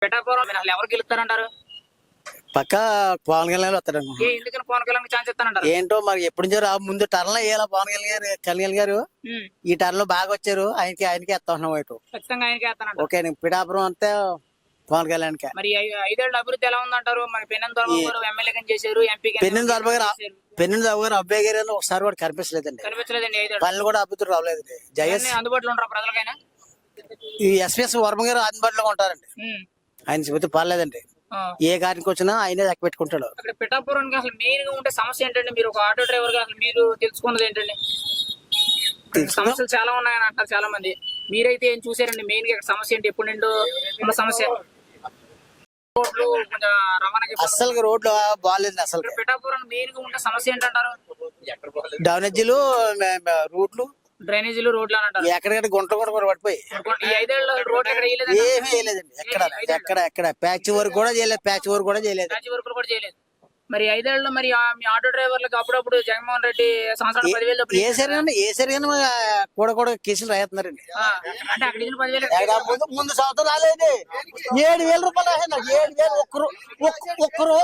పిఠాపురం మీరు అసలు ఎవరు గెలుస్తారంటారు? పక్క పవన్ కళ్యాణ్ వస్తాడు. ఎందుకని పవన్ కళ్యాణ్ ఛాన్స్ ఇస్తానంటారు? ఏంటో మరి ఎప్పుడు నుంచో ముందు టర్న్ లో వేయాల పవన్ కళ్యాణ్ గారు ఈ టర్న్ లో బాగా వచ్చారు. ఆయనకి ఎత్తా ఉన్నాం ఇటు. ఖచ్చితంగా ఆయనకి వేస్తానంటారు. ఓకే పిఠాపురం అంతే పవన్ కళ్యాణ్ కి. మరి 5 ఏళ్ల అభివృద్ధి ఎలా ఉందంటారు? మరి పెన్నెం దొరబాబు గారు ఎమ్మెల్యేగా చేశారు, ఎంపీ పెన్నెం దొరబాబు గారు అబ్బాయి గారు ఒకసారి కూడా కనిపించలేదండి. 5 ఏళ్ళు పనులు కూడా అభివృద్ధి రావలేదండి. జయస్ అందుబాటులో ఉంటారు ప్రజలకైనా. ఈ ఎస్పీఎస్ వర్మ గారు అందుబాటులో ఉంటారండి. ఆయన చెబితే పర్లేదండి. ఏ గారికి వచ్చినా ఆయనే లెక్క పెట్టుకుంటాడు. అక్కడ పిఠాపురానికి అసలు మెయిన్ గా ఉండే సమస్య ఏంటండి? మీరు ఒక ఆటో డ్రైవర్ గా అసలు మీరు తెలుసుకున్నది ఏంటండి? సమస్యలు చాలా ఉన్నాయని అంటారు చాలా మంది. మీరైతే ఏం చూసారండి? మెయిన్ గా సమస్య ఏంటి? ఎప్పుడు నిండు ఉన్న సమస్య రోడ్లు, రవాణాకి అసలు రోడ్లు బాగాలేదు. అసలు పిఠాపురం మెయిన్ గా ఉండే సమస్య ఏంటంటారు? డ్రైనేజీలు, రూట్లు, డ్రైనేజీలు, రోడ్లు అని అంటారు. ఎక్కడికక్కడ గుంటలు కూడా పడిపోయి ఈ 5 ఏళ్ళు రోడ్లు ఎక్కడ ఏమీ చేయలేదండి. ఎక్కడ ప్యాచ్ వర్క్ కూడా చేయలేదు. ప్యాచ్ వర్క్ కూడా చేయలేదు. మరి 5 ఏళ్ళు మరి మీ ఆటో డ్రైవర్లకు అప్పుడప్పుడు జగన్మోహన్ రెడ్డి సంవత్సరానికి 10,000 ఏ సరిగా కూడా కేసులు రాస్తున్నారండి. అంటే అక్కడ 10,000 ముందు సంవత్సరం రాలేదు. 7,000 రూపాయలు 7,000 ఒక్కరు